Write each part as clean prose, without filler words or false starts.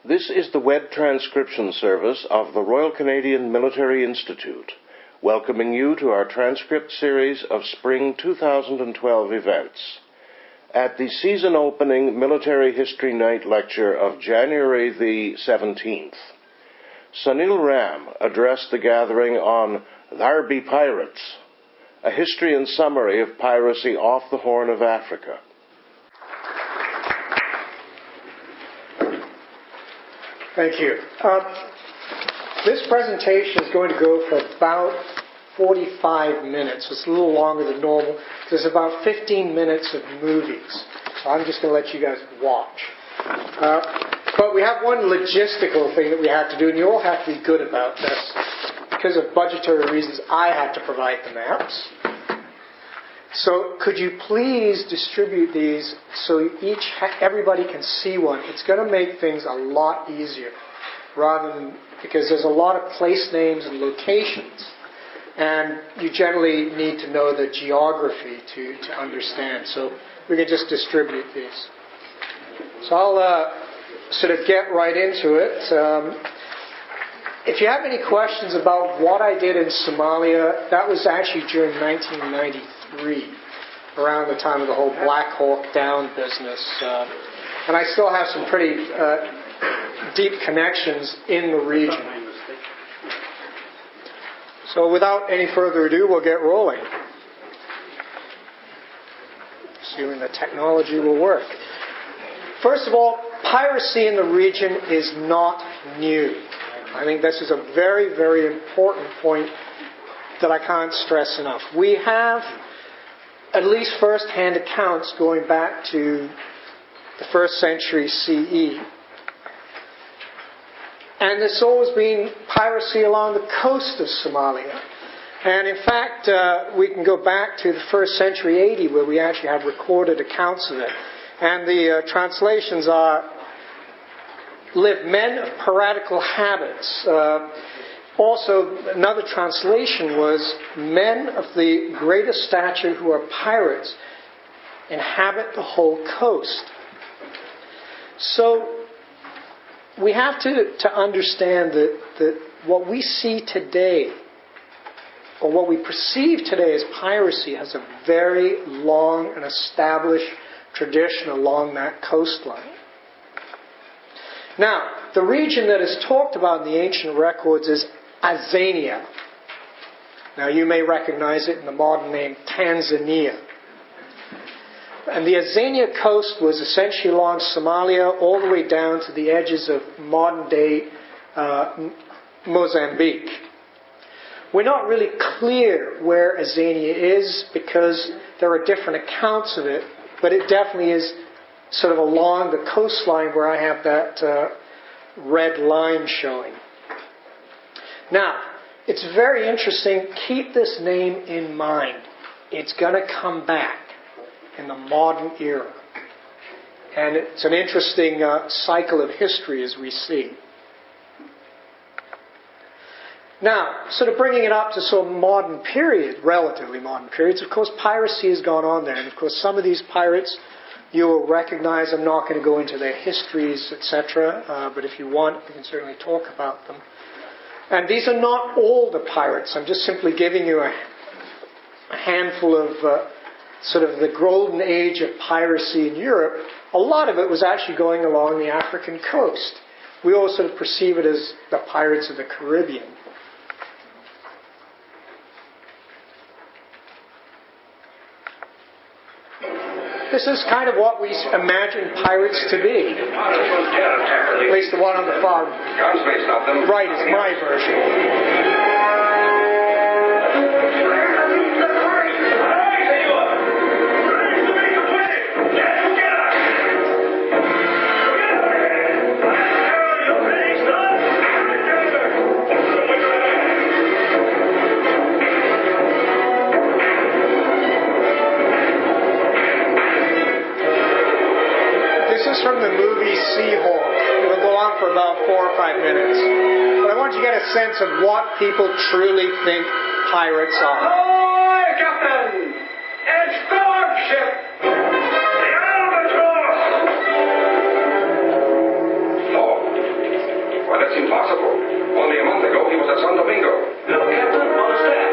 This is the web transcription service of the Royal Canadian Military Institute, welcoming you to our transcript series of Spring 2012 events. At the season-opening Military History Night lecture of January the 17th, Sunil Ram addressed the gathering on There Be Pirates, a history and summary of piracy off the Horn of Africa. Thank you. This presentation is going to go for about 45 minutes. It's a little longer than normal. There's about 15 minutes of movies. So I'm just going to let you guys watch. But we have one logistical thing that we have to do, and you all have to be good about this. Because of budgetary reasons, I have to provide the maps. So could you please distribute these so everybody can see one? It's going to make things a lot easier, rather than, because there's a lot of place names and locations, and you generally need to know the geography to understand. So we can just distribute these. So I'll sort of get right into it. If you have any questions about what I did in Somalia, that was actually during 1993, around the time of the whole Black Hawk Down business. And I still have some pretty deep connections in the region. So without any further ado, we'll get rolling. Assuming the technology will work. First of all, piracy in the region is not new. I think this is a very, very important point that I can't stress enough. We have at least first-hand accounts going back to the 1st century CE. And there's always been piracy along the coast of Somalia. And in fact, we can go back to the 1st century AD, where we actually have recorded accounts of it. And the translations are, "Live men of piratical habits." Also, another translation was, "Men of the greatest stature who are pirates inhabit the whole coast." So we have to understand that what we see today, or what we perceive today as piracy, has a very long and established tradition along that coastline. Now, the region that is talked about in the ancient records is Azania. Now, you may recognize it in the modern name Tanzania. And the Azania coast was essentially along Somalia all the way down to the edges of modern-day Mozambique. We're not really clear where Azania is because there are different accounts of it, but it definitely is sort of along the coastline where I have that red line showing. Now, it's very interesting. Keep this name in mind. It's going to come back in the modern era. And it's an interesting cycle of history as we see. Now, sort of bringing it up to sort of modern period, relatively modern periods, of course, piracy has gone on there. And of course, some of these pirates you will recognize. I'm not going to go into their histories, etc., but if you want, we can certainly talk about them. And these are not all the pirates. I'm just simply giving you a handful of sort of the golden age of piracy in Europe. A lot of it was actually going along the African coast. We all sort of perceive it as the pirates of the Caribbean. This is kind of what we imagine pirates to be. At least the one on the far right is my version. From the movie Seahawk. It'll go on for about 4 or 5 minutes. But I want you to get a sense of what people truly think pirates are. Ahoy, Captain! It's Philip's ship! The Albatross! Oh, that's impossible. Only a month ago, he was at San Domingo. Look, Captain, on the staff.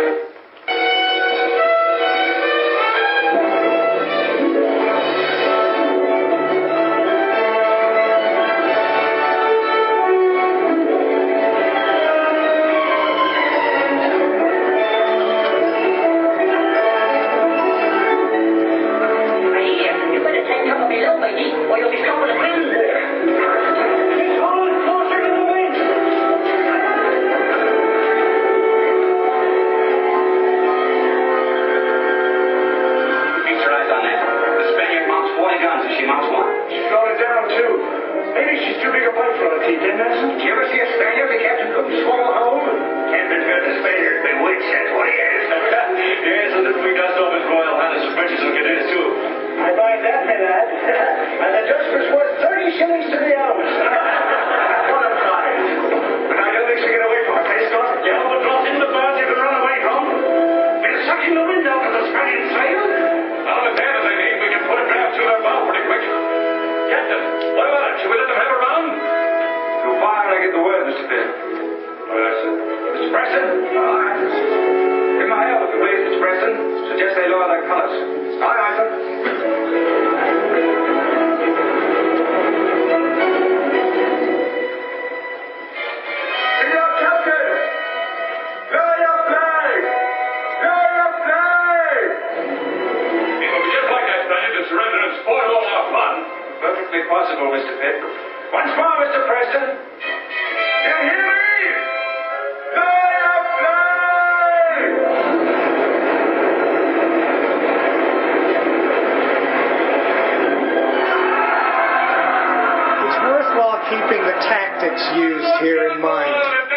Keeping the tactics used here in mind. Very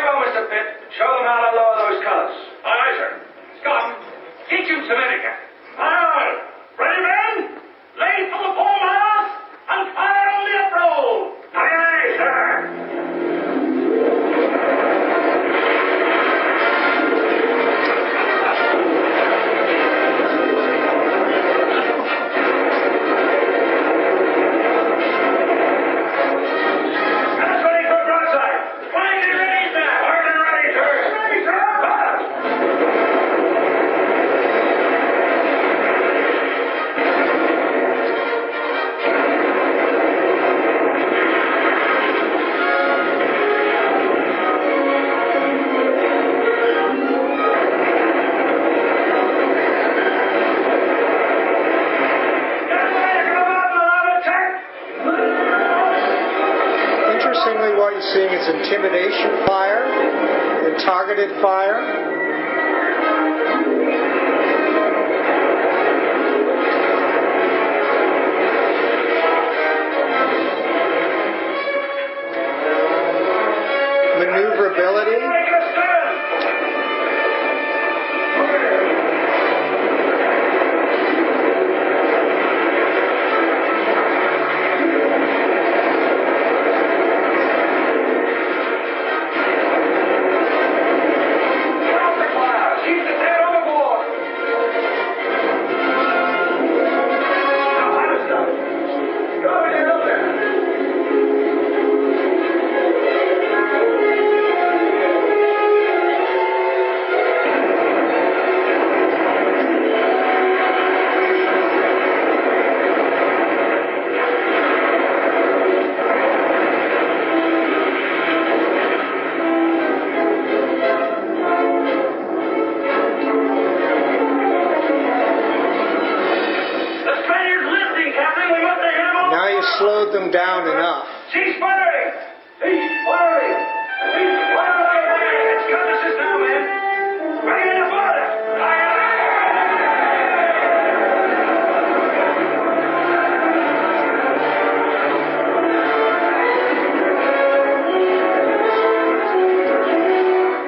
well, Mr. Pitt. Show them how to lower those colors. Aye, aye, sir. Scott, teach him Semitica. Aye, aye. Ready, men? Lay for the foremast and fire on the uproll. Aye, aye, sir. What you're seeing is intimidation fire and targeted fire. Maneuverability. Slowed them down enough. She's firing! He's firing! He's firing! It's cutlasses now, man! Bring in the water!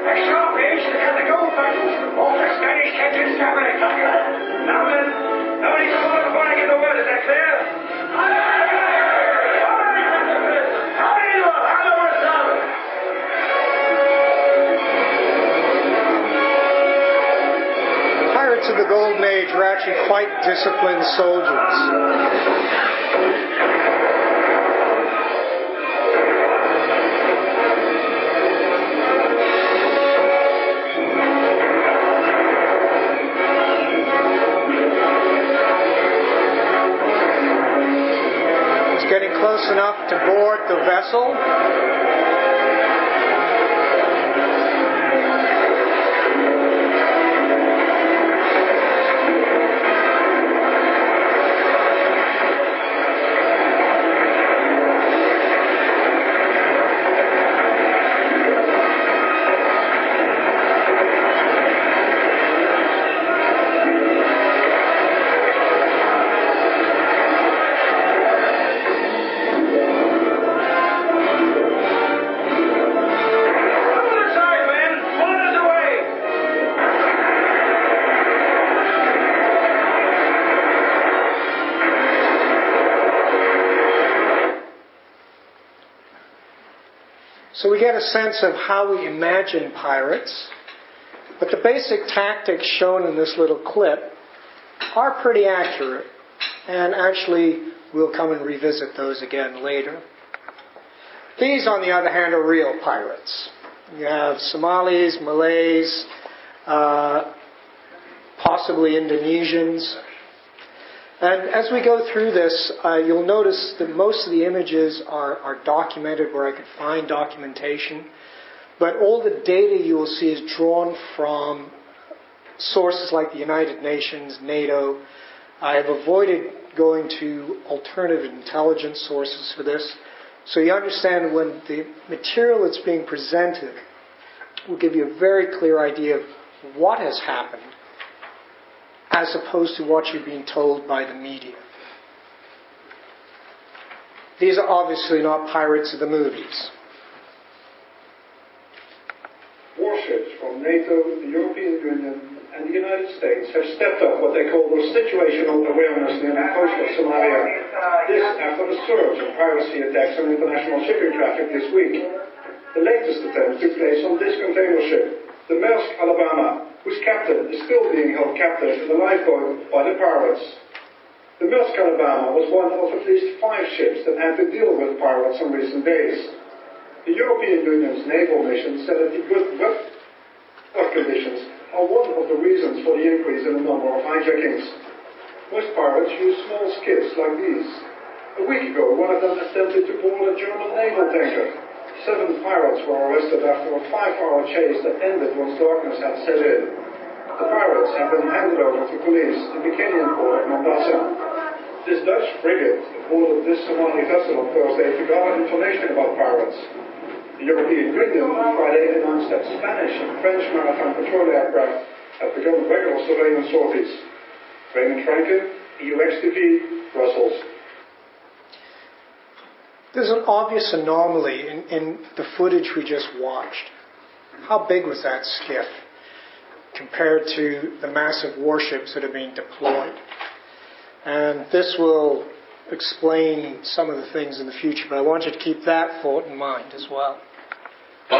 Extra page to get the gold buttons. All the Spanish captains having it. Now, men, nobody come on before I get the word. Is that clear? Pirates of the Golden Age were actually quite disciplined soldiers. close enough to board the vessel. So we get a sense of how we imagine pirates, but the basic tactics shown in this little clip are pretty accurate, and actually we'll come and revisit those again later. These, on the other hand, are real pirates. You have Somalis, Malays, possibly Indonesians. And as we go through this, you'll notice that most of the images are documented where I could find documentation. But all the data you will see is drawn from sources like the United Nations, NATO. I have avoided going to alternative intelligence sources for this. So you understand when the material that's being presented will give you a very clear idea of what has happened, as opposed to what you're being told by the media. These are obviously not pirates of the movies. Warships from NATO, the European Union, and the United States have stepped up what they call their situational awareness near the coast of Somalia. This after a surge of piracy attacks on international shipping traffic this week. The latest attempt took place on this container ship, the Maersk Alabama, whose captain is still being held captive in the lifeboat by the pirates. The Maersk Alabama was one of at least 5 ships that had to deal with pirates in recent days. The European Union's naval mission said that the good weather conditions are one of the reasons for the increase in the number of hijackings. Most pirates use small skiffs like these. A week ago, one of them attempted to board a German naval tanker. 7 pirates were arrested after a 5-hour chase that ended once darkness had set in. The pirates have been handed over to police in the Kenyan port of Mombasa. This Dutch frigate boarded this Somali vessel on Thursday to gather information about pirates. The European Union on Friday announced that Spanish and French maritime patrol aircraft have begun regular surveillance sorties. Raymond Franklin, EUXTV, Brussels. There's an obvious anomaly in the footage we just watched. How big was that skiff compared to the massive warships that are being deployed? And this will explain some of the things in the future, but I want you to keep that thought in mind as well. These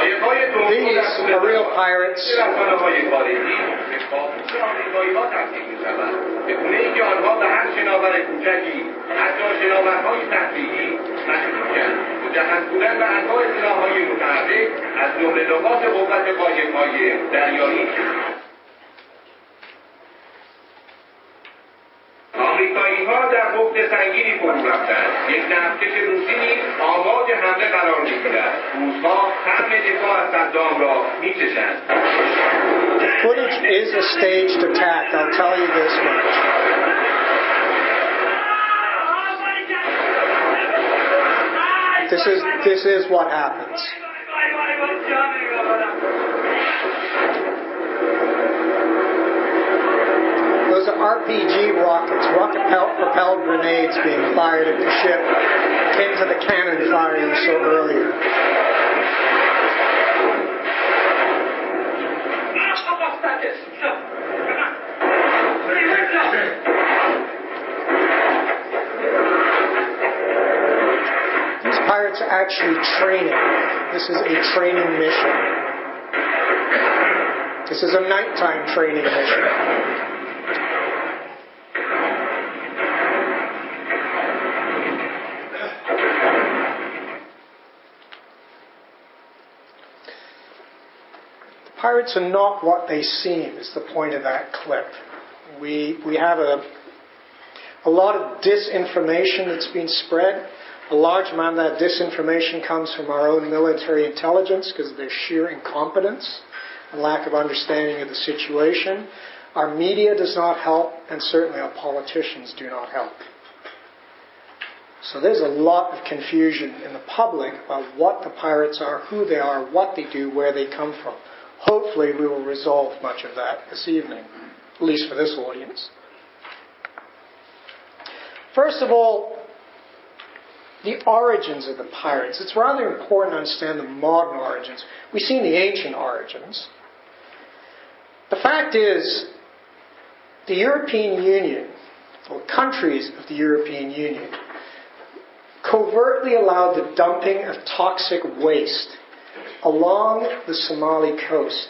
are real pirates. آمریکایی‌ها در بخت سنگینی فرو رفتند. یک نفتکش روسی نیز آماج حمله قرار می‌گیرد. روس‌ها حمل دفاع از صدام را می‌چشند. The footage is a staged attack, I'll tell you this much. This is what happens. Those are RPG rockets, rocket-propelled grenades being fired at the ship, akin to the cannon fire you saw earlier. These pirates are actually training. This is a training mission. This is a nighttime training mission. Pirates are not what they seem, is the point of that clip. We have a lot of disinformation that's been spread. A large amount of that disinformation comes from our own military intelligence because of their sheer incompetence and lack of understanding of the situation. Our media does not help, and certainly our politicians do not help. So there's a lot of confusion in the public about what the pirates are, who they are, what they do, where they come from. Hopefully we will resolve much of that this evening, at least for this audience. First of all, the origins of the pirates. It's rather important to understand the modern origins. We've seen the ancient origins. The fact is, the European Union, or countries of the European Union, covertly allowed the dumping of toxic waste along the Somali coast.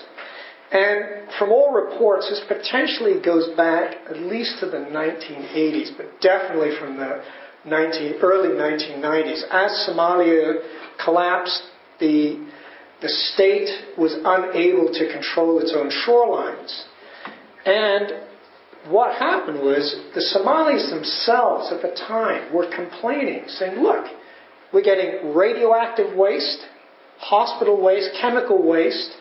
And from all reports, this potentially goes back at least to the 1980s, but definitely from the early 1990s. As Somalia collapsed, the state was unable to control its own shorelines. And what happened was the Somalis themselves at the time were complaining, saying, look, we're getting radioactive waste, hospital waste, chemical waste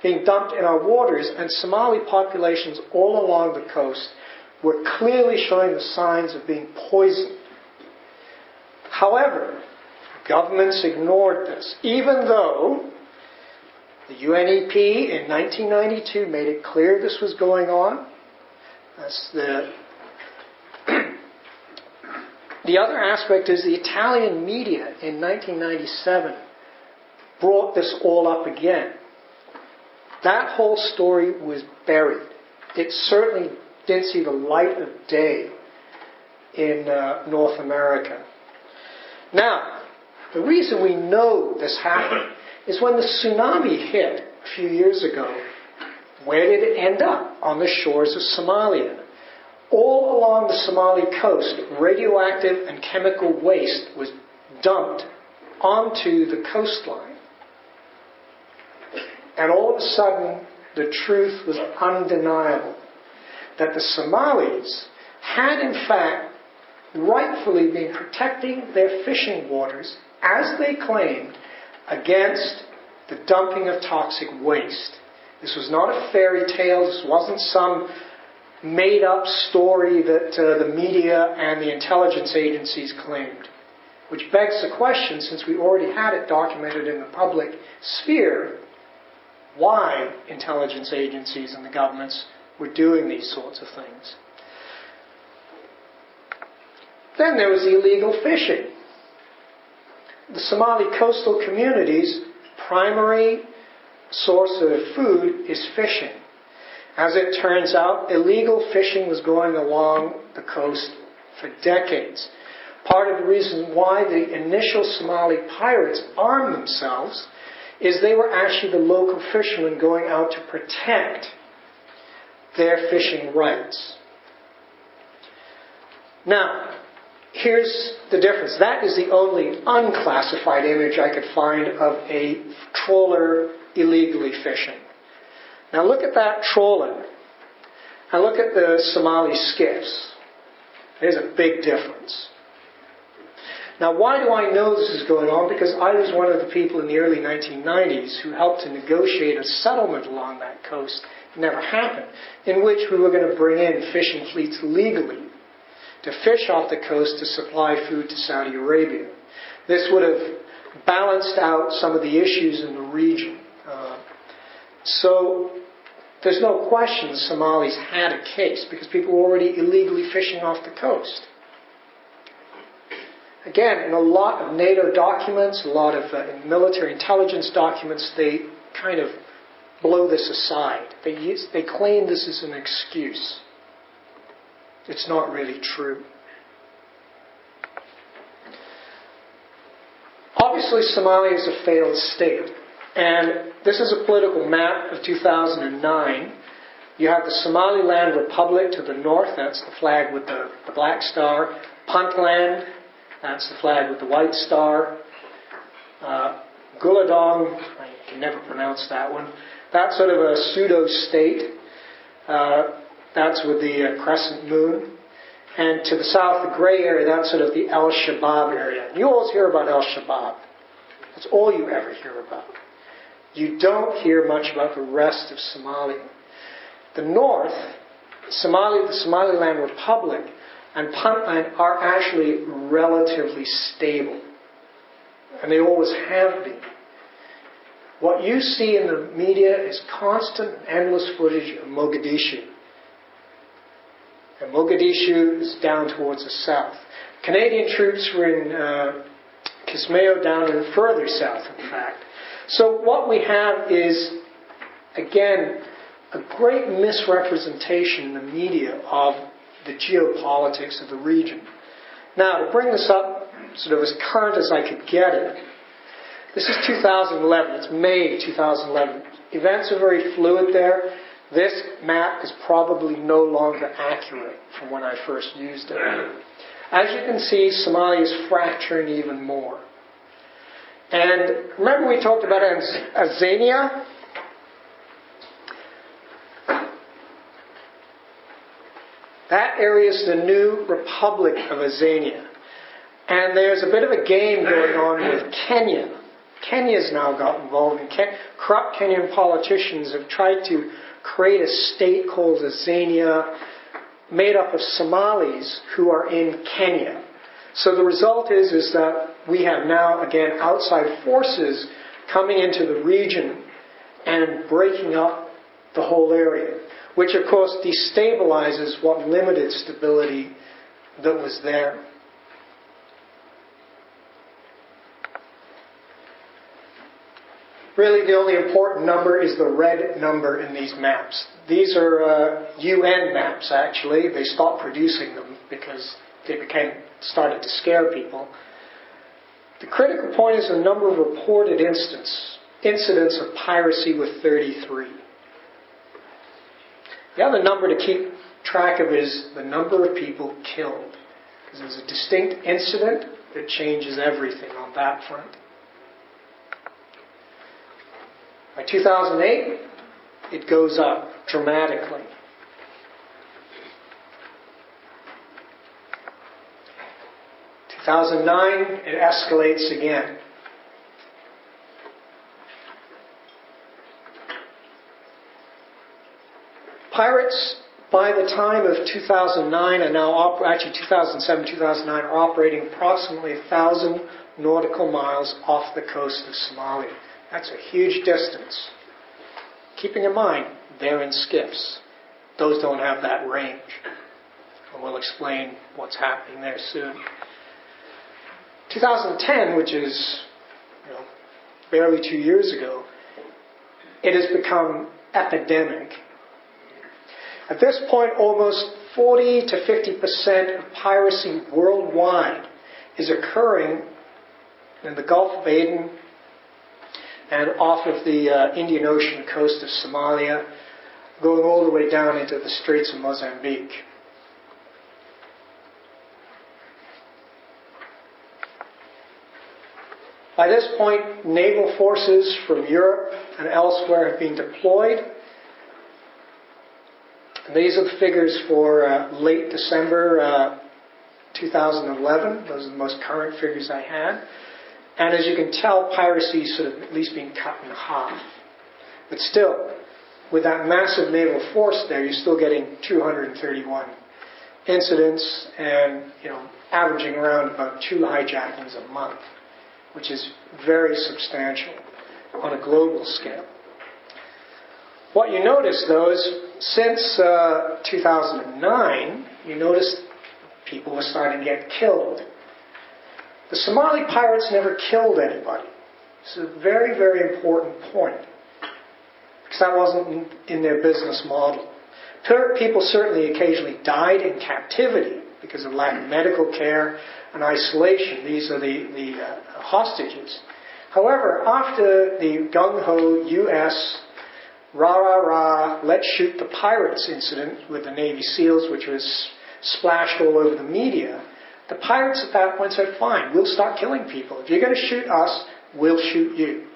being dumped in our waters, and Somali populations all along the coast were clearly showing the signs of being poisoned. However, governments ignored this, even though the UNEP in 1992 made it clear this was going on. That's the other aspect is the Italian media in 1997 brought this all up again. That whole story was buried. It certainly didn't see the light of day in North America. Now, the reason we know this happened is when the tsunami hit a few years ago, where did it end up? On the shores of Somalia. All along the Somali coast, radioactive and chemical waste was dumped onto the coastline. And all of a sudden, the truth was undeniable. That the Somalis had in fact rightfully been protecting their fishing waters, as they claimed, against the dumping of toxic waste. This was not a fairy tale. This wasn't some made-up story that the media and the intelligence agencies claimed. Which begs the question, since we already had it documented in the public sphere, why intelligence agencies and the governments were doing these sorts of things. Then there was the illegal fishing. The Somali coastal community's primary source of food is fishing. As it turns out, illegal fishing was going along the coast for decades. Part of the reason why the initial Somali pirates armed themselves is they were actually the local fishermen going out to protect their fishing rights. Now, here's the difference. That is the only unclassified image I could find of a trawler illegally fishing. Now look at that trawler. And look at the Somali skiffs. There's a big difference. Now why do I know this is going on? Because I was one of the people in the early 1990s who helped to negotiate a settlement along that coast. It never happened. In which we were going to bring in fishing fleets legally to fish off the coast to supply food to Saudi Arabia. This would have balanced out some of the issues in the region. So there's no question the Somalis had a case because people were already illegally fishing off the coast. Again, in a lot of NATO documents, a lot of military intelligence documents, they kind of blow this aside. They claim this is an excuse. It's not really true. Obviously, Somalia is a failed state. And this is a political map of 2009. You have the Somaliland Republic to the north. That's the flag with the black star. Puntland, that's the flag with the white star. Guladong, I can never pronounce that one. That's sort of a pseudo-state. That's with the crescent moon. And to the south, the gray area, that's sort of the Al-Shabaab area. You always hear about Al-Shabaab. That's all you ever hear about. You don't hear much about the rest of Somalia. The north, the Somaliland Republic, and Puntland are actually relatively stable. And they always have been. What you see in the media is constant and endless footage of Mogadishu. And Mogadishu is down towards the south. Canadian troops were in Kismayo, down in further south, in fact. So what we have is, again, a great misrepresentation in the media of the geopolitics of the region. Now, to bring this up sort of as current as I could get it, this is 2011. It's May 2011. Events are very fluid there. This map is probably no longer accurate from when I first used it. As you can see, Somalia is fracturing even more. And remember we talked about Azania? That area is the new Republic of Azania. And there's a bit of a game going on with Kenya. Kenya's now got involved. Corrupt Kenyan politicians have tried to create a state called Azania, made up of Somalis who are in Kenya. So the result is that we have now, again, outside forces coming into the region and breaking up the whole area, which of course destabilizes what limited stability that was there. Really, the only important number is the red number in these maps. These are UN maps, actually. They stopped producing them because they started to scare people. The critical point is the number of reported incidents of piracy with 33. The other number to keep track of is the number of people killed, because there's a distinct incident that changes everything on that front. By 2008, it goes up dramatically. In 2009, it escalates again. Pirates, by the time of 2009, and now actually 2007, 2009, are operating approximately 1,000 nautical miles off the coast of Somalia. That's a huge distance. Keeping in mind, they're in skiffs. Those don't have that range. And we'll explain what's happening there soon. 2010, which is barely 2 years ago, it has become epidemic. At this point, almost 40 to 50% of piracy worldwide is occurring in the Gulf of Aden and off of the Indian Ocean coast of Somalia, going all the way down into the Straits of Mozambique. By this point, naval forces from Europe and elsewhere have been deployed. And these are the figures for late December 2011. Those are the most current figures I had. And as you can tell, piracy is sort of at least being cut in half. But still, with that massive naval force there, you're still getting 231 incidents and, averaging around about 2 hijackings a month, which is very substantial on a global scale. What you notice, though, is since 2009, you notice people were starting to get killed. The Somali pirates never killed anybody. This is a very, very important point, because that wasn't in their business model. People certainly occasionally died in captivity because of lack of medical care and isolation. These are the hostages. However, after the gung-ho U.S. rah-rah-rah, let's shoot the pirates incident with the Navy SEALs, which was splashed all over the media, the pirates at that point said, fine, we'll start killing people. If you're going to shoot us, we'll shoot you.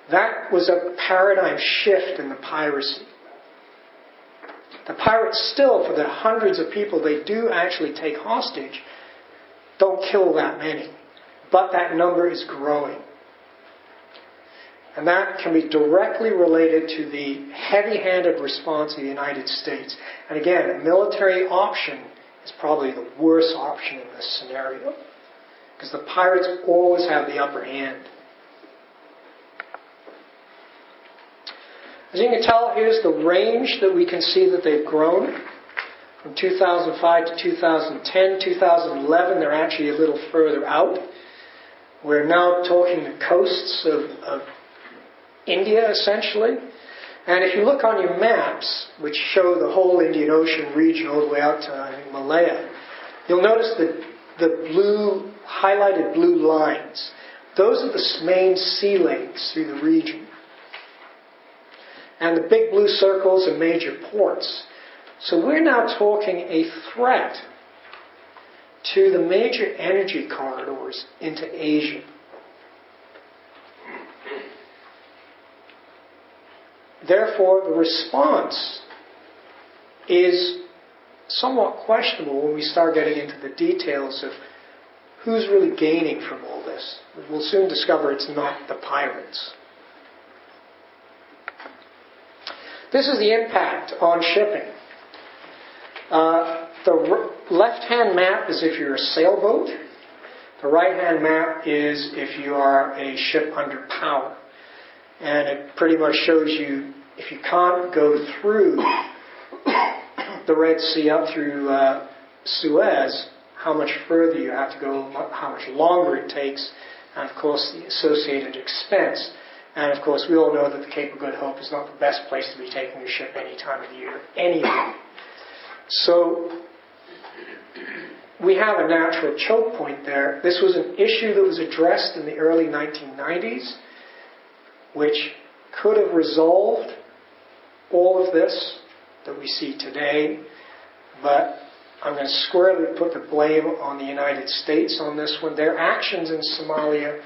That was a paradigm shift in the piracy. The pirates still, for the hundreds of people they do actually take hostage, don't kill that many. But that number is growing. And that can be directly related to the heavy-handed response of the United States. And again, a military option is probably the worst option in this scenario, because the pirates always have the upper hand. As you can tell, here's the range that we can see that they've grown. From 2005 to 2010, 2011, they're actually a little further out. We're now talking the coasts of India, essentially. And if you look on your maps, which show the whole Indian Ocean region all the way out to, I think, Malaya, you'll notice the blue, highlighted blue lines. Those are the main sea lanes through the region. And the big blue circles are major ports. So we're now talking a threat to the major energy corridors into Asia. Therefore, the response is somewhat questionable when we start getting into the details of who's really gaining from all this. We'll soon discover it's not the pirates. This is the impact on shipping. The left-hand map is if you're a sailboat. The right-hand map is if you are a ship under power. And it pretty much shows you, if you can't go through the Red Sea up through Suez, how much further you have to go, how much longer it takes, and of course the associated expense. And of course we all know that the Cape of Good Hope is not the best place to be taking a ship any time of the year anyway. So we have a natural choke point there. This was an issue that was addressed in the early 1990s, which could have resolved all of this that we see today. But I'm going to squarely put the blame on the United States on this one. Their actions in Somalia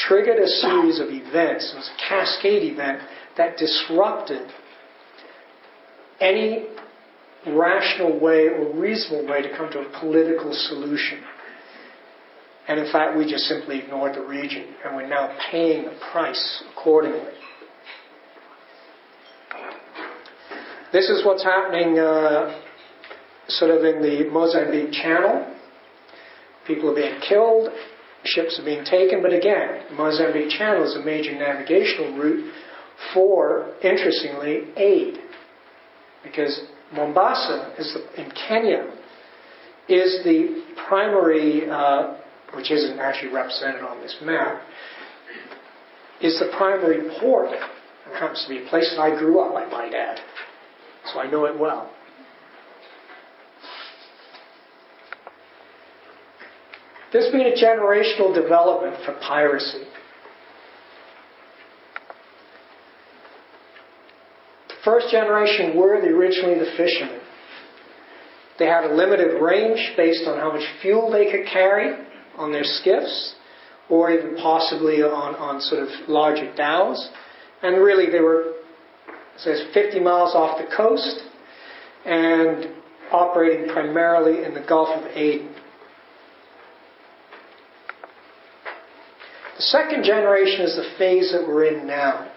triggered a series of events. It was a cascade event that disrupted any rational way or reasonable way to come to a political solution. And in fact, we just simply ignored the region, and we're now paying the price accordingly. This is what's happening sort of in the Mozambique Channel. People are being killed, ships are being taken, but again, Mozambique Channel is a major navigational route for, interestingly, aid. Because Mombasa in Kenya is the primary, which isn't actually represented on this map, is the primary port. It happens to be a place that I grew up, I might add. So I know it well. There's been a generational development for piracy. The first generation were originally the fishermen. They had a limited range based on how much fuel they could carry on their skiffs, or even possibly on sort of larger dhows. And really they were, it says, 50 miles off the coast and operating primarily in the Gulf of Aden. The second generation is the phase that we're in now,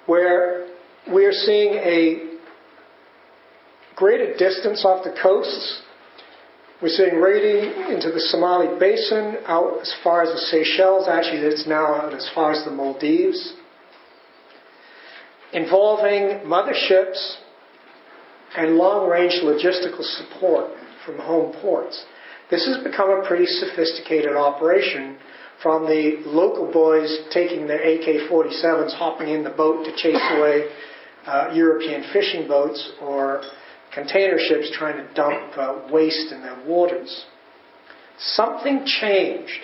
where we are seeing a greater distance off the coasts. We're seeing raiding into the Somali Basin, out as far as the Seychelles. Actually, it's now out as far as the Maldives, involving motherships and long-range logistical support from home ports. This has become a pretty sophisticated operation, from the local boys taking their AK-47s, hopping in the boat to chase away European fishing boats, or container ships trying to dump waste in their waters. Something changed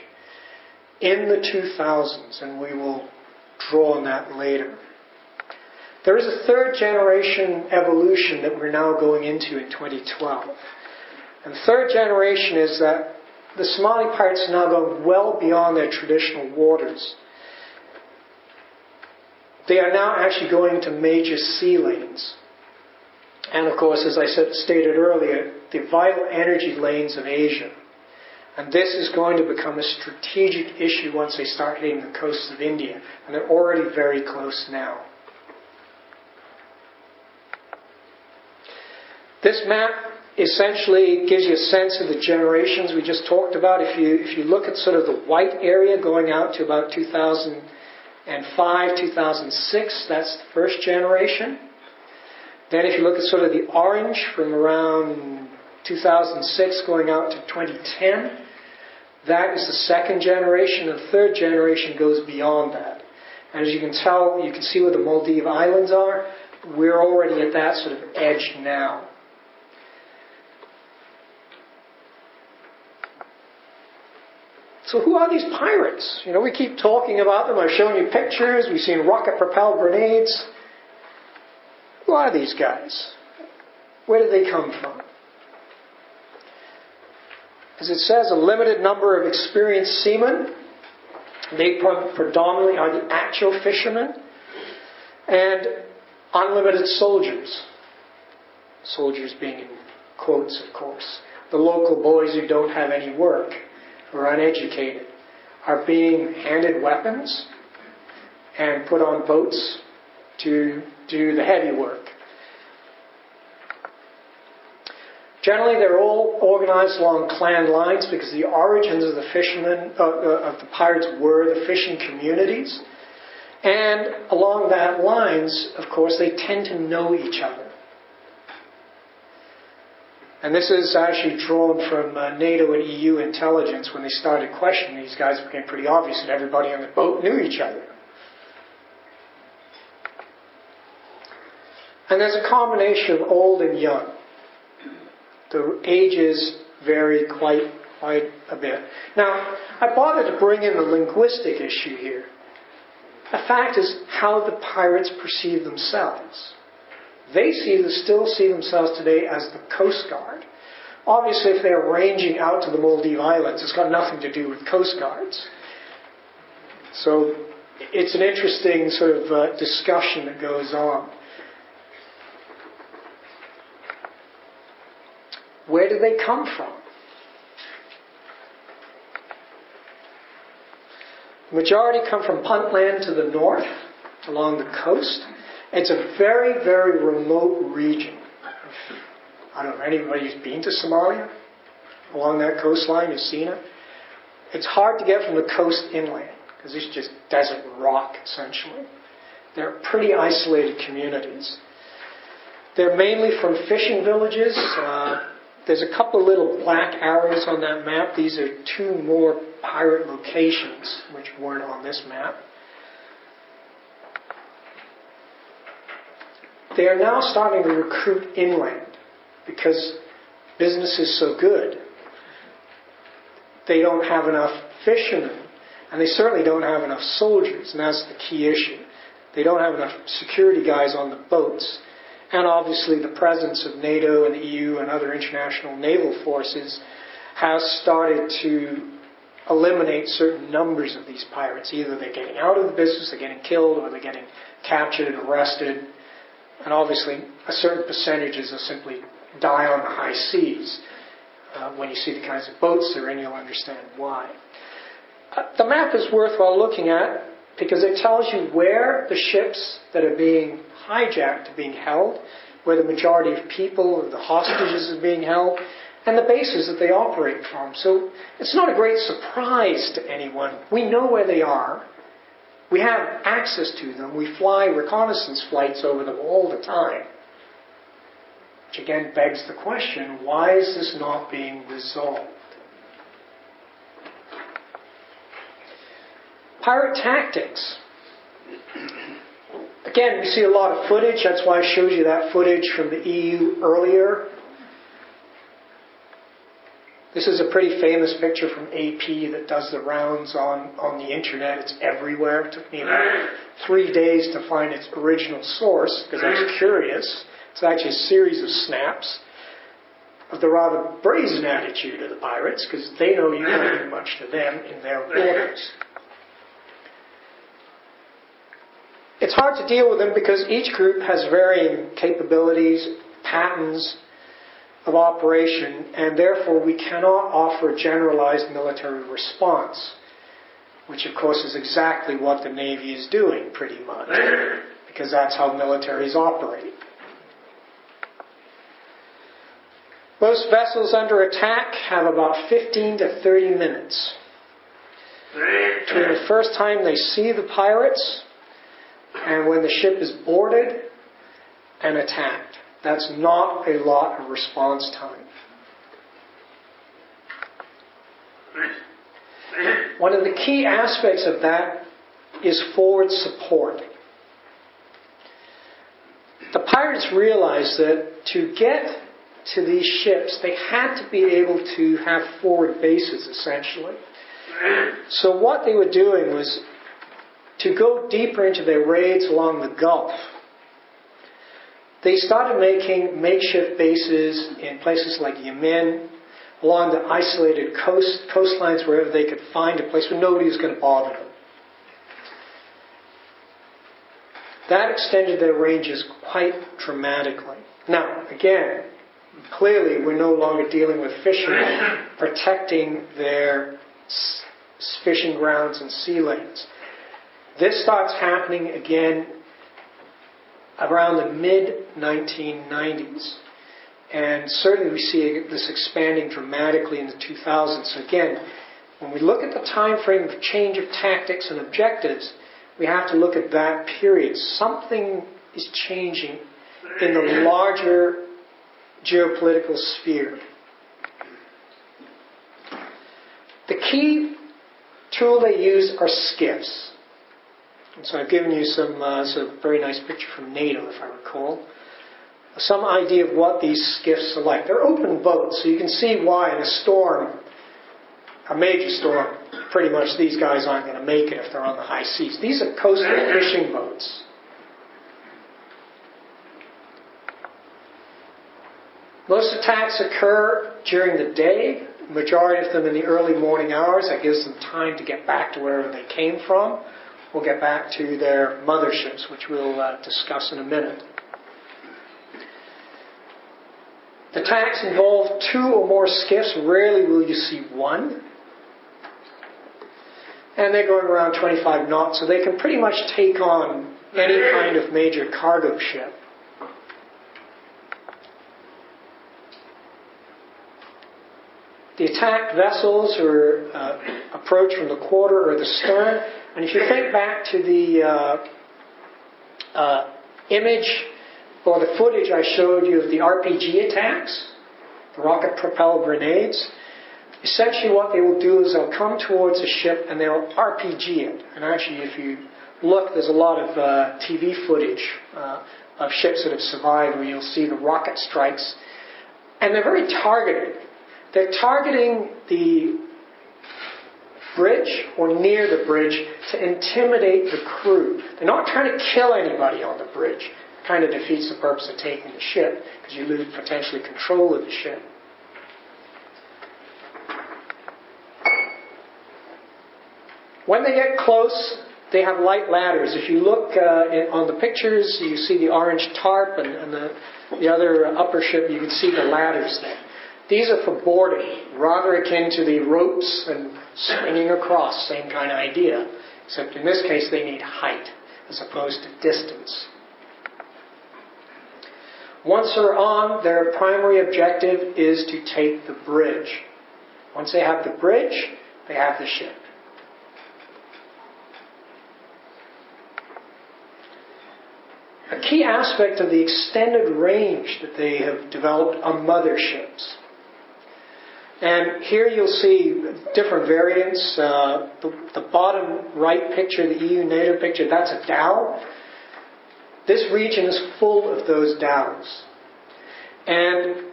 in the 2000s, and we will draw on that later. There is a third generation evolution that we're now going into in 2012. And the third generation is that the Somali pirates are now going well beyond their traditional waters. They are now actually going to major sea lanes. And of course, as I stated earlier, the vital energy lanes of Asia. And this is going to become a strategic issue once they start hitting the coasts of India. And they're already very close now. This map essentially gives you a sense of the generations we just talked about. If you look at sort of the white area going out to about 2005, 2006, that's the first generation. Then if you look at sort of the orange from around 2006 going out to 2010, that is the second generation. And the third generation goes beyond that. And as you can tell, you can see where the Maldive Islands are. We're already at that sort of edge now. So who are these pirates? You know, we keep talking about them. I've shown you pictures. We've seen rocket-propelled grenades. Who are these guys? Where did they come from? As it says, a limited number of experienced seamen. They predominantly are the actual fishermen. And unlimited soldiers. Soldiers being in quotes, of course. The local boys who don't have any work, who are uneducated, are being handed weapons and put on boats to do the heavy work. Generally, they're all organized along clan lines because the origins of the fishermen, of the pirates, were the fishing communities. And along that lines, of course, they tend to know each other. And this is actually drawn from NATO and EU intelligence. When they started questioning these guys, it became pretty obvious that everybody on the boat knew each other. And there's a combination of old and young. The ages vary quite a bit. Now, I bothered to bring in the linguistic issue here. The fact is how the pirates perceive themselves. They still see themselves today as the Coast Guard. Obviously, if they're ranging out to the Maldive Islands, it's got nothing to do with Coast Guards. So it's an interesting sort of discussion that goes on. Where do they come from? The majority come from Puntland to the north, along the coast. It's a very, very remote region. I don't know, anybody who's been to Somalia? Along that coastline, has seen it? It's hard to get from the coast inland, because it's just desert rock, essentially. They're pretty isolated communities. They're mainly from fishing villages. There's a couple of little black arrows on that map. These are two more pirate locations, which weren't on this map. They are now starting to recruit inland because business is so good. They don't have enough fishermen, and they certainly don't have enough soldiers, and that's the key issue. They don't have enough security guys on the boats. And obviously the presence of NATO and the EU and other international naval forces has started to eliminate certain numbers of these pirates. Either they're getting out of the business, they're getting killed, or they're getting captured and arrested. And obviously a certain percentages will simply die on the high seas. When you see the kinds of boats they're in, you'll understand why. The map is worthwhile looking at because it tells you where the ships that are being hijacked are being held, where the majority of people or the hostages are being held, and the bases that they operate from. So it's not a great surprise to anyone. We know where they are. We have access to them. We fly reconnaissance flights over them all the time. Which again begs the question, why is this not being resolved? Pirate tactics. Again, we see a lot of footage. That's why I showed you that footage from the EU earlier. This is a pretty famous picture from AP that does the rounds on the internet. It's everywhere. It took me about 3 days to find its original source because I was curious. It's actually a series of snaps of the rather brazen attitude of the pirates because they know you can't do much to them in their waters. It's hard to deal with them because each group has varying capabilities, patterns of operation, and therefore we cannot offer a generalized military response, which of course is exactly what the Navy is doing pretty much, because that's how militaries operate. Most vessels under attack have about 15 to 30 minutes between the first time they see the pirates and when the ship is boarded and attacked. That's not a lot of response time. One of the key aspects of that is forward support. The pirates realized that to get to these ships, they had to be able to have forward bases, essentially. So what they were doing was to go deeper into their raids along the Gulf. They started making makeshift bases in places like Yemen, along the isolated coastlines, wherever they could find a place where nobody was going to bother them. That extended their ranges quite dramatically. Now, again, clearly we're no longer dealing with fishermen protecting their fishing grounds and sea lanes. This starts happening again around the mid-1990s. And certainly we see this expanding dramatically in the 2000s. So again, when we look at the time frame of change of tactics and objectives, we have to look at that period. Something is changing in the larger geopolitical sphere. The key tool they use are skiffs. And so I've given you some very nice picture from NATO, if I recall. Some idea of what these skiffs are like. They're open boats, so you can see why in a storm, a major storm, pretty much these guys aren't going to make it if they're on the high seas. These are coastal fishing boats. Most attacks occur during the day, the majority of them in the early morning hours. That gives them time to get back to wherever they came from. We'll get back to their motherships, which we'll discuss in a minute. The attacks involve 2 or more skiffs. Rarely will you see one. And they're going around 25 knots, so they can pretty much take on any kind of major cargo ship. The attacked vessels are approached from the quarter or the stern. And if you think back to the image or the footage I showed you of the RPG attacks, the rocket-propelled grenades, essentially what they will do is they'll come towards a ship and they'll RPG it. And actually, if you look, there's a lot of TV footage of ships that have survived where you'll see the rocket strikes. And they're very targeted. They're targeting the bridge or near the bridge to intimidate the crew. They're not trying to kill anybody on the bridge. It kind of defeats the purpose of taking the ship because you lose potentially control of the ship. When they get close, they have light ladders. If you look on the pictures, you see the orange tarp and the other upper ship, you can see the ladders there. These are for boarding, rather akin to the ropes and swinging across, same kind of idea. Except in this case, they need height as opposed to distance. Once they're on, their primary objective is to take the bridge. Once they have the bridge, they have the ship. A key aspect of the extended range that they have developed are motherships. And here you'll see different variants. The bottom right picture, the EU-NATO picture, that's a dhow. This region is full of those dhows. And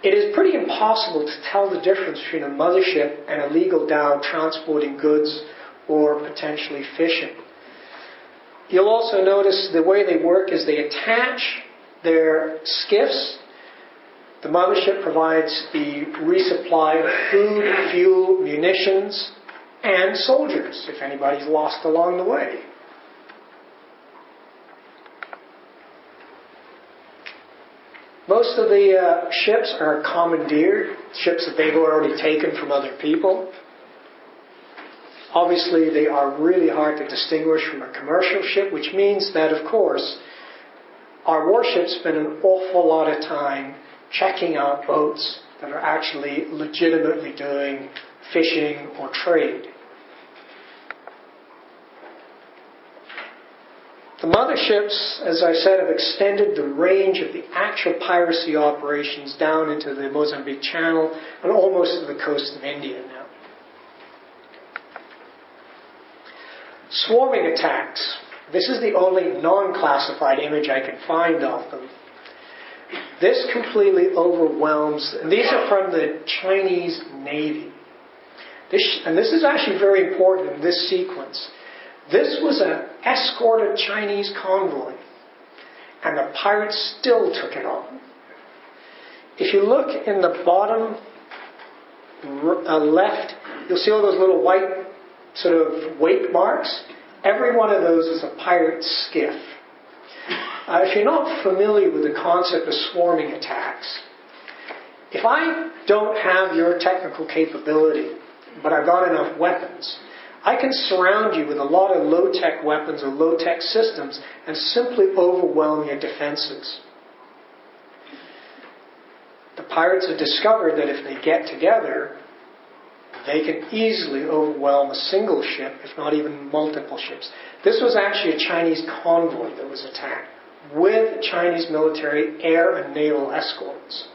it is pretty impossible to tell the difference between a mothership and a legal dhow transporting goods or potentially fishing. You'll also notice the way they work is they attach their skiffs. The mothership provides the resupply of food, fuel, munitions, and soldiers if anybody's lost along the way. Most of the ships are commandeered, ships that they've already taken from other people. Obviously, they are really hard to distinguish from a commercial ship, which means that, of course, our warships spend an awful lot of time checking out boats that are actually legitimately doing fishing or trade. The motherships, as I said, have extended the range of the actual piracy operations down into the Mozambique Channel and almost to the coast of India now. Swarming attacks. This is the only non-classified image I can find of them. This completely overwhelms, and these are from the Chinese Navy. And this is actually very important in this sequence. This was an escorted Chinese convoy, and the pirates still took it on. If you look in the bottom left, you'll see all those little white sort of wake marks. Every one of those is a pirate skiff. If you're not familiar with the concept of swarming attacks, if I don't have your technical capability, but I've got enough weapons, I can surround you with a lot of low-tech weapons or low-tech systems and simply overwhelm your defenses. The pirates have discovered that if they get together, they can easily overwhelm a single ship, if not even multiple ships. This was actually a Chinese convoy that was attacked with Chinese military air and naval escorts.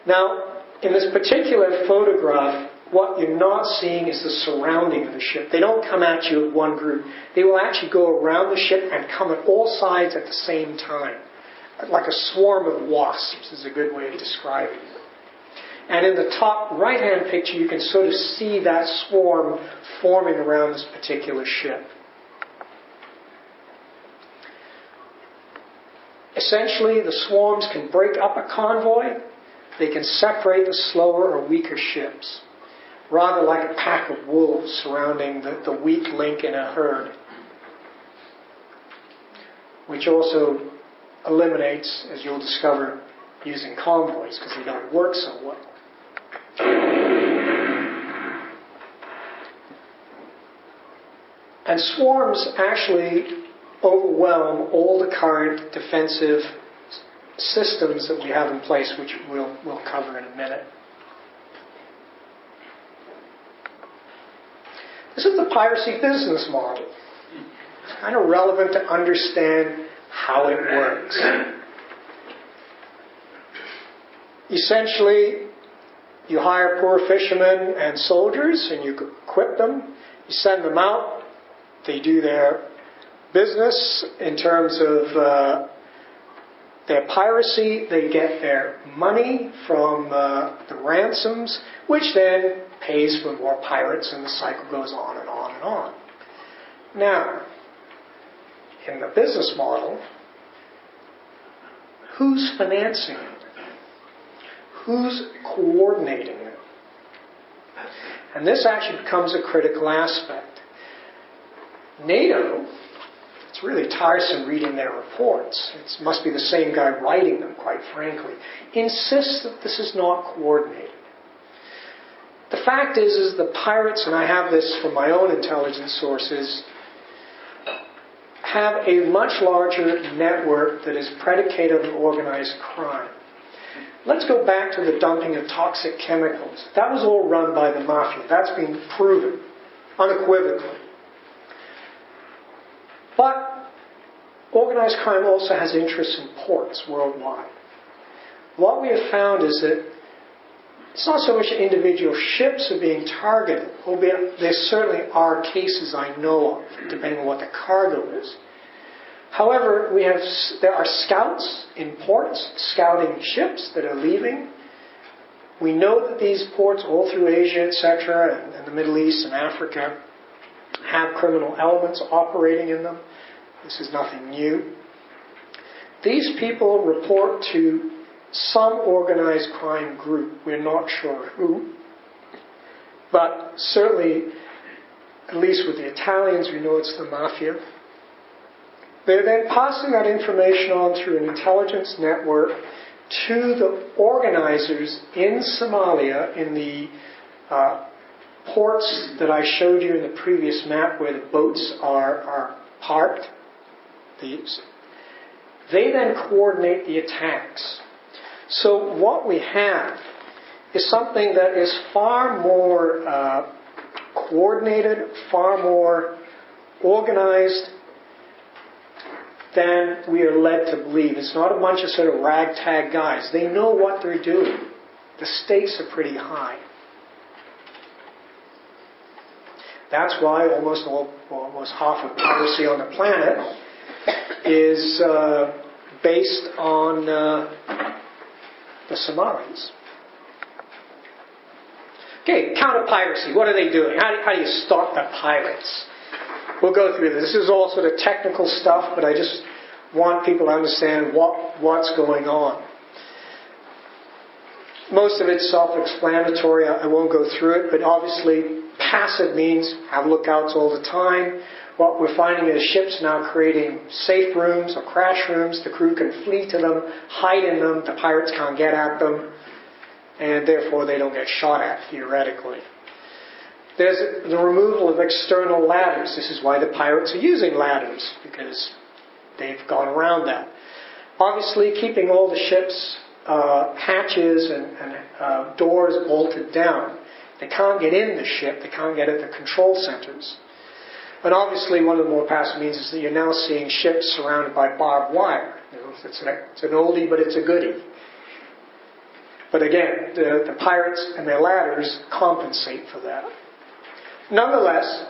Now, in this particular photograph, what you're not seeing is the surrounding of the ship. They don't come at you at one group. They will actually go around the ship and come at all sides at the same time. Like a swarm of wasps is a good way of describing it. And in the top right-hand picture, you can sort of see that swarm forming around this particular ship. Essentially, the swarms can break up a convoy. They can separate the slower or weaker ships, rather like a pack of wolves surrounding the weak link in a herd, which also eliminates, as you'll discover, using convoys because they don't work so well. And swarms actually overwhelm all the current defensive systems that we have in place, which we'll cover in a minute. This is the piracy business model. It's kind of relevant to understand how it works. Essentially, you hire poor fishermen and soldiers and you equip them. You send them out. They do their business in terms of their piracy. They get their money from the ransoms, which then pays for more pirates, and the cycle goes on and on and on. Now, in the business model, who's financing it? Who's coordinating it? And this actually becomes a critical aspect. NATO, it's really tiresome reading their reports. It must be the same guy writing them, quite frankly. Insists that this is not coordinated. The fact is the pirates, and I have this from my own intelligence sources, have a much larger network that is predicated on organized crime. Let's go back to the dumping of toxic chemicals. That was all run by the mafia. That's been proven unequivocally. But organized crime also has interests in ports worldwide. What we have found is that it's not so much individual ships are being targeted, albeit there certainly are cases I know of, depending on what the cargo is. However, there are scouts in ports scouting ships that are leaving. We know that these ports all through Asia, etc., and the Middle East and Africa have criminal elements operating in them. This is nothing new. These people report to some organized crime group. We're not sure who. But certainly, at least with the Italians, we know it's the mafia. They're then passing that information on through an intelligence network to the organizers in Somalia, in the ports that I showed you in the previous map where the boats are parked. They then coordinate the attacks. So what we have is something that is far more coordinated, far more organized than we are led to believe. It's not a bunch of sort of ragtag guys. They know what they're doing. The stakes are pretty high. That's why almost half of piracy on the planet is based on the Somalis. Okay, counter piracy. What are they doing? How do you stop the pirates? We'll go through this. This is all sort of technical stuff, but I just want people to understand what's going on. Most of it's self-explanatory. I won't go through it, but obviously passive means have lookouts all the time. What we're finding is ships now creating safe rooms or crash rooms. The crew can flee to them, hide in them. The pirates can't get at them, and therefore they don't get shot at, theoretically. There's the removal of external ladders. This is why the pirates are using ladders, because they've gone around that. Obviously, keeping all the ship's hatches and doors bolted down. They can't get in the ship. They can't get at the control centers. And obviously, one of the more passive means is that you're now seeing ships surrounded by barbed wire. It's an oldie, but it's a goodie. But again, the pirates and their ladders compensate for that. Nonetheless,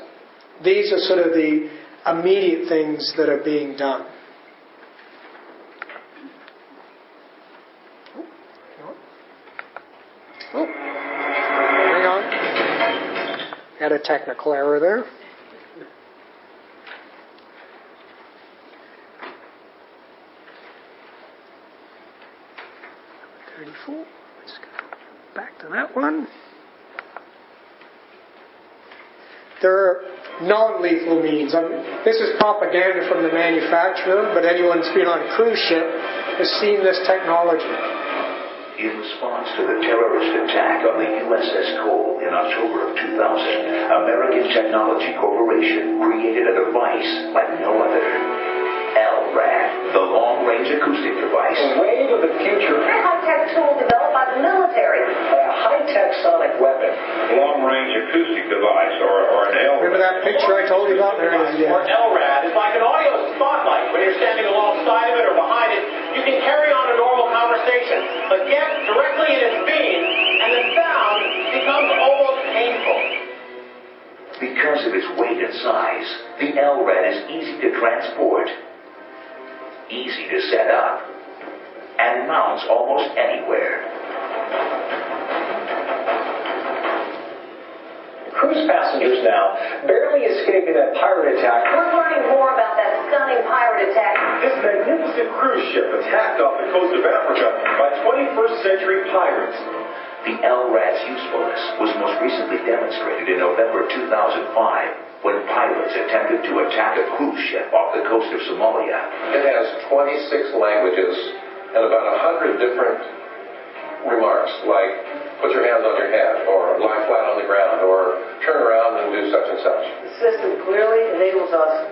these are sort of the immediate things that are being done. Oh, hang on. Had a technical error there. Let's go back to that one. There are non-lethal means. This is propaganda from the manufacturer, but anyone who's been on a cruise ship has seen this technology. In response to the terrorist attack on the USS Cole in October of 2000, American Technology Corporation created a device like no other. LRAD, the long-range acoustic device. A wave of the future. A high-tech tool developed by the military. A high-tech sonic weapon. Long-range acoustic device, or an LRAD. Remember that picture I told you about? There it is again. Or LRAD is like an audio spotlight. When you're standing alongside of it or behind it, you can carry on a normal conversation, but get directly in its beam, and the sound becomes almost painful. Because of its weight and size, the LRAD is easy to transport, easy to set up, and mounts almost anywhere. Cruise passengers now barely escaping that pirate attack. We're learning more about that stunning pirate attack. This magnificent cruise ship attacked off the coast of Africa by 21st century pirates. The LRAD's usefulness was most recently demonstrated in November 2005 when pirates attempted to attack a cruise ship off the coast of Somalia. It has 26 languages and about 100 different remarks, like put your hands on your head, or lie flat on the ground, or turn around and do such and such. The system clearly enables us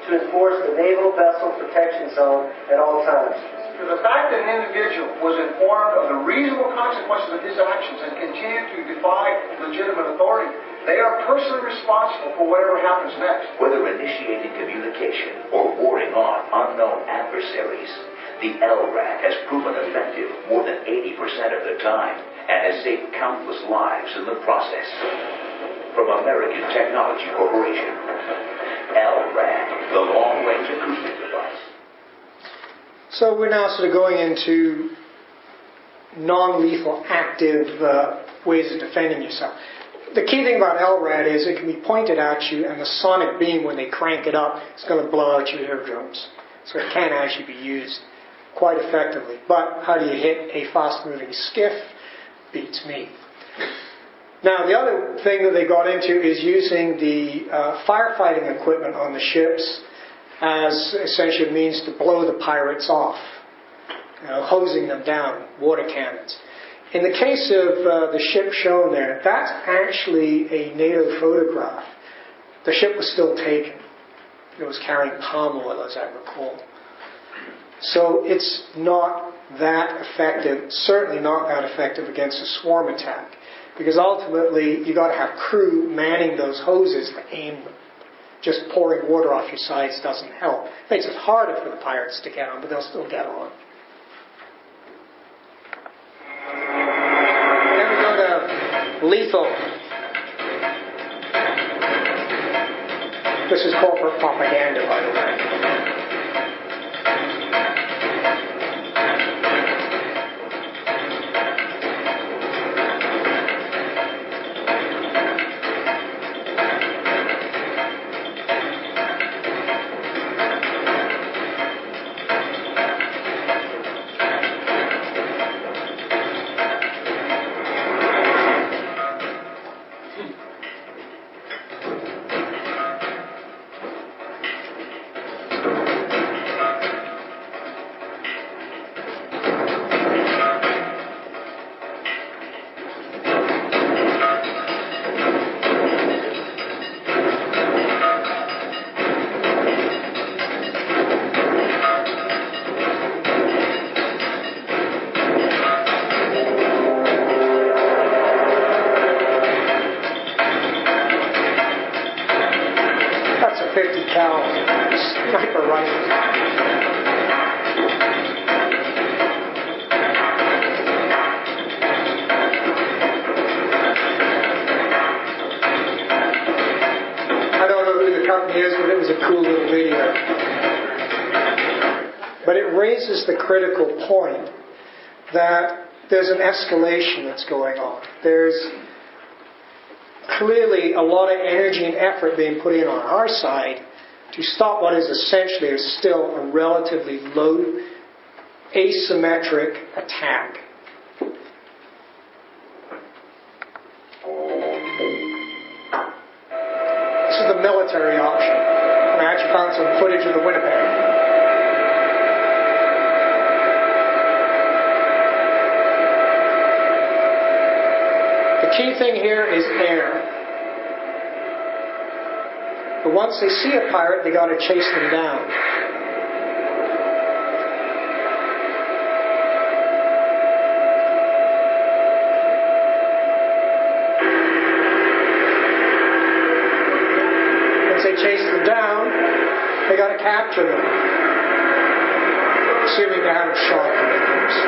to enforce the Naval Vessel Protection Zone at all times. The fact that an individual was informed of the reasonable consequences of his actions and continued to defy legitimate authority, they are personally responsible for whatever happens next. Whether initiating communication or warding off unknown adversaries, the LRAD has proven effective more than 80% of the time and has saved countless lives in the process. From American Technology Corporation, LRAD, the long-range acoustic device. So we're now sort of going into non-lethal, active ways of defending yourself. The key thing about LRAD is it can be pointed at you, and the sonic beam, when they crank it up, is going to blow out your eardrums. So it can actually be used quite effectively. But how do you hit a fast-moving skiff? Beats me. Now, the other thing that they got into is using the firefighting equipment on the ships as essentially a means to blow the pirates off. hosing them down, water cannons. In the case of the ship shown there, that's actually a NATO photograph. The ship was still taken. It was carrying palm oil, as I recall. So it's not that effective, certainly not that effective against a swarm attack. Because ultimately, you've got to have crew manning those hoses to aim them. Just pouring water off your sides doesn't help. It makes it harder for the pirates to get on, but they'll still get on. Then we go to lethal. This is corporate propaganda, by the way. Sniper rifle. I don't know who the company is, but it was a cool little video. But it raises the critical point that there's an escalation that's going on. There's clearly a lot of energy and effort being put in on our side to stop what is essentially still a relatively low asymmetric attack. This is the military option. I actually found some footage of the Winnipeg. The key thing here is air. But once they see a pirate, they got to chase them down. Once they chase them down, they got to capture them. Assuming they haven't shot them, of course.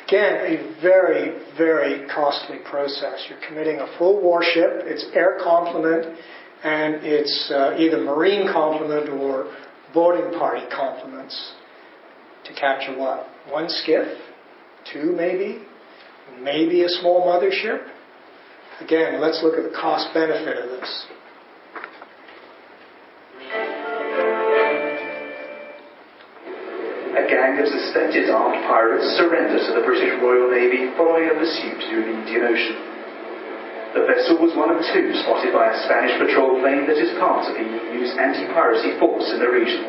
Again, a very, very costly process. You're committing a full warship, it's air complement, and it's either marine complement or boarding party complements to capture what? One skiff? Two maybe? Maybe a small mothership? Again, let's look at the cost-benefit of this. A gang of suspected armed pirates surrendered to the British Royal Navy following a pursuit through the Indian Ocean. The vessel was one of two spotted by a Spanish patrol plane that is part of the EU's anti-piracy force in the region.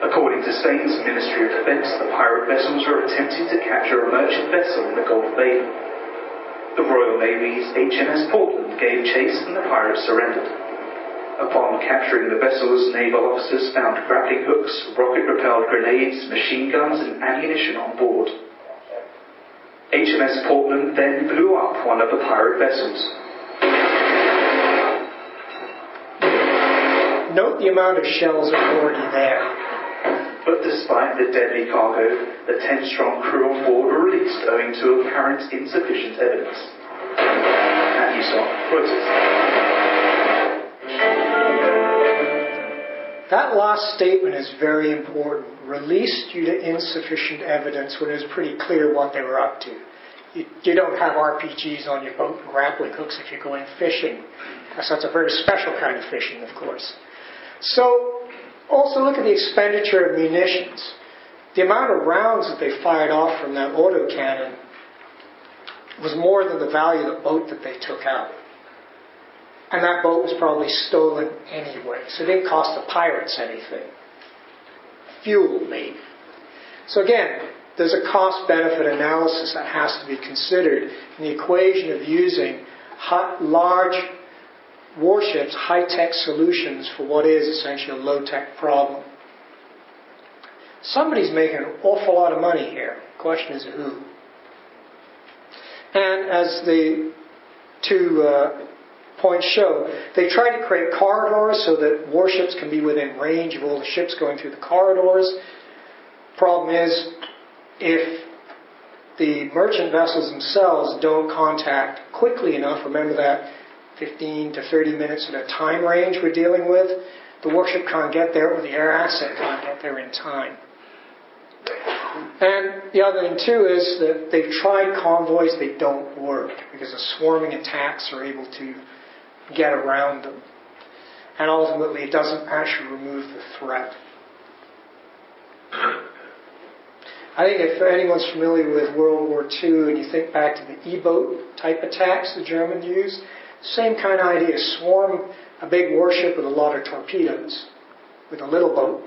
According to Spain's Ministry of Defence, the pirate vessels were attempting to capture a merchant vessel in the Gulf of Aden. The Royal Navy's HMS Portland gave chase and the pirates surrendered. Upon capturing the vessels, naval officers found grappling hooks, rocket-propelled grenades, machine guns and ammunition on board. HMS Portland then blew up one of the pirate vessels. Note the amount of shells are already there. But despite the deadly cargo, the 10-strong crew on board were released owing to apparent insufficient evidence. And you saw Reuters. That last statement is very important. Released due to insufficient evidence when it was pretty clear what they were up to. You don't have RPGs on your boat and grappling hooks if you're going fishing. That's a very special kind of fishing, of course. So, also look at the expenditure of munitions. the amount of rounds that they fired off from that autocannon was more than the value of the boat that they took out. And that boat was probably stolen anyway, so it didn't cost the pirates anything. Fuel, maybe. So again, there's a cost-benefit analysis that has to be considered in the equation of using large warships, high-tech solutions for what is essentially a low-tech problem. Somebody's making an awful lot of money here. The question is who? And as the two points show, they try to create corridors so that warships can be within range of all the ships going through the corridors. Problem is, if the merchant vessels themselves don't contact quickly enough, remember that 15 to 30 minutes at a time range we're dealing with, the warship can't get there or the air asset can't get there in time. And the other thing too is that they've tried convoys, they don't work because the swarming attacks are able to get around them. And ultimately it doesn't actually remove the threat. I think if anyone's familiar with World War II and you think back to the E-boat type attacks the Germans used, same kind of idea. Swarm a big warship with a lot of torpedoes with a little boat.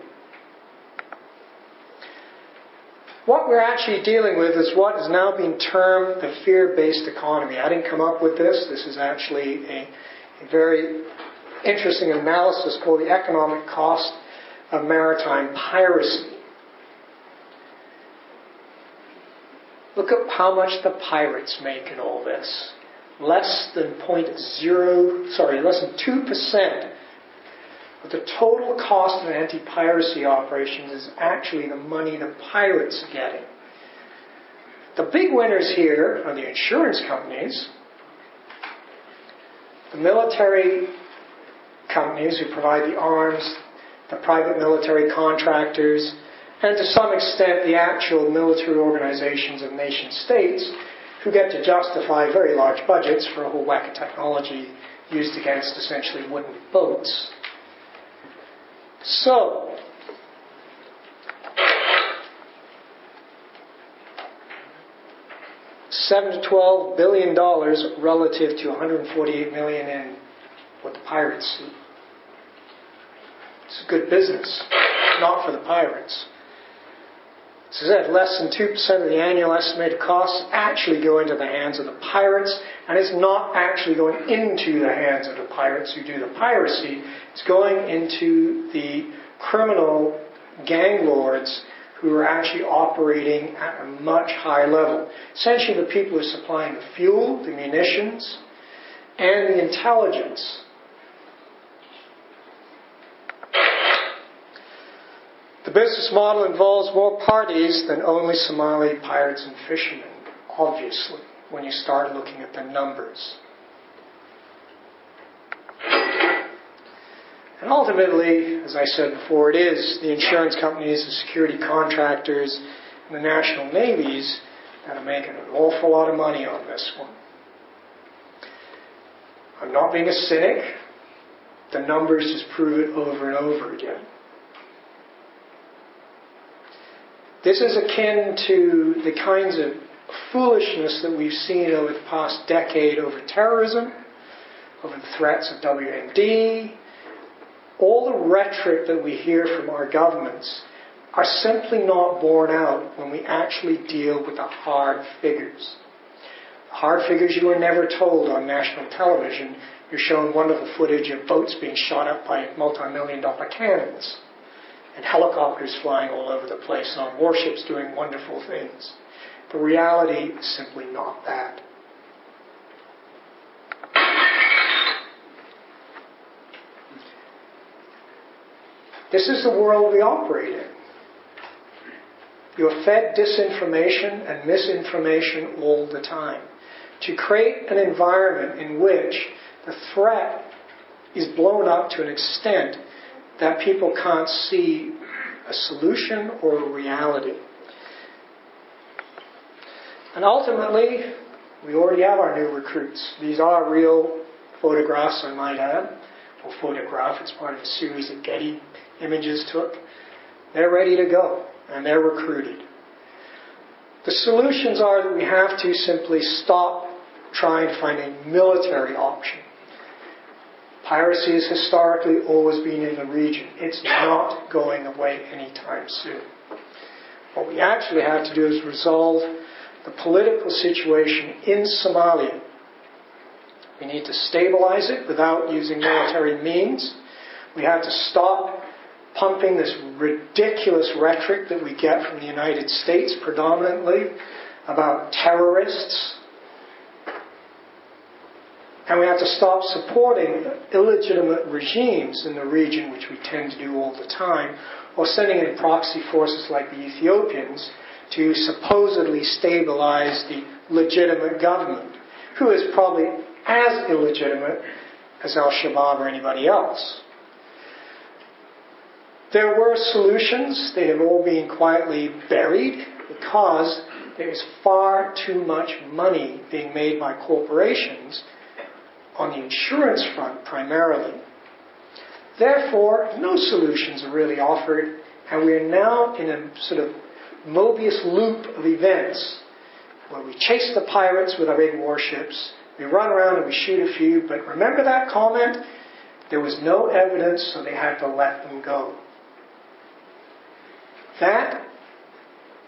What we're actually dealing with is what is now being termed the fear-based economy. I didn't come up with this. This is actually a very interesting analysis called the economic cost of maritime piracy. Look at how much the pirates make in all this. Less than 2% of the total cost of an anti-piracy operation is actually the money the pirates are getting. The big winners here are the insurance companies, the military companies who provide the arms, the private military contractors, and to some extent the actual military organizations of nation states who get to justify very large budgets for a whole whack of technology used against essentially wooden boats. So, $7 to $12 billion relative to $148 million in what the pirates see. It's a good business, not for the pirates. As I said, less than 2% of the annual estimated costs actually go into the hands of the pirates, and it's not actually going into the hands of the pirates who do the piracy. It's going into the criminal gang lords who are actually operating at a much higher level. Essentially, the people who are supplying the fuel, the munitions, and the intelligence. The business model involves more parties than only Somali pirates and fishermen, obviously, when you start looking at the numbers. And ultimately, as I said before, it is the insurance companies, the security contractors, and the national navies that are making an awful lot of money on this one. I'm not being a cynic. The numbers just prove it over and over again. This is akin to the kinds of foolishness that we've seen over the past decade over terrorism, over the threats of WMD. All the rhetoric that we hear from our governments are simply not borne out when we actually deal with the hard figures. The hard figures you were never told on national television. You're shown wonderful footage of boats being shot up by multi-million-dollar cannons, and helicopters flying all over the place, and on warships doing wonderful things. The reality is simply not that. This is the world we operate in. You're fed disinformation and misinformation all the time to create an environment in which the threat is blown up to an extent that people can't see a solution or a reality. And ultimately, we already have our new recruits. These are real photographs, I might add, or photograph. It's part of a series that Getty Images took. They're ready to go, and they're recruited. The solutions are that we have to simply stop trying to find a military option. Piracy has historically always been in the region. It's not going away anytime soon. What we actually have to do is resolve the political situation in Somalia. We need to stabilize it without using military means. We have to stop pumping this ridiculous rhetoric that we get from the United States predominantly about terrorists. And we have to stop supporting illegitimate regimes in the region, which we tend to do all the time, or sending in proxy forces like the Ethiopians to supposedly stabilize the legitimate government, who is probably as illegitimate as Al-Shabaab or anybody else. There were solutions. They have all been quietly buried because there is far too much money being made by corporations on the insurance front primarily. Therefore, no solutions are really offered, and we are now in a sort of Mobius loop of events where we chase the pirates with our big warships, we run around and we shoot a few, but remember that comment? There was no evidence, so they had to let them go. That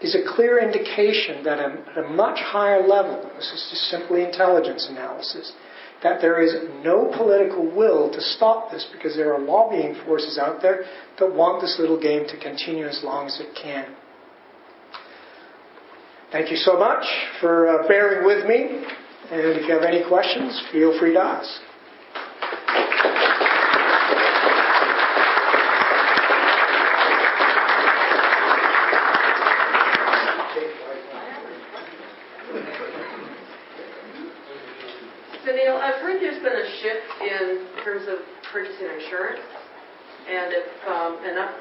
is a clear indication that at a much higher level, this is just simply intelligence analysis, that there is no political will to stop this because there are lobbying forces out there that want this little game to continue as long as it can. Thank you so much for bearing with me, and if you have any questions, feel free to ask. Sunil, I've heard there's been a shift in terms of purchasing insurance, and if enough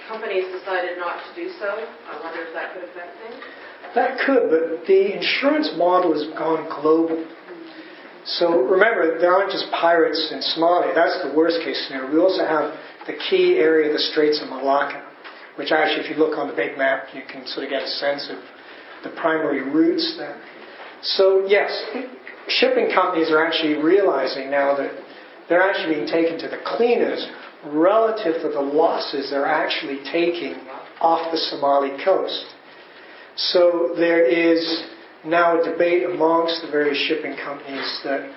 companies decided not to do so, I wonder if that could affect things? That could, but the insurance model has gone global. So remember, there aren't just pirates in Somalia. That's the worst case scenario. We also have the key area of the Straits of Malacca, which actually, if you look on the big map, you can sort of get a sense of the primary routes there. So yes, shipping companies are actually realizing now that they're actually being taken to the cleaners relative to the losses they're actually taking off the Somali coast. So there is now a debate amongst the various shipping companies that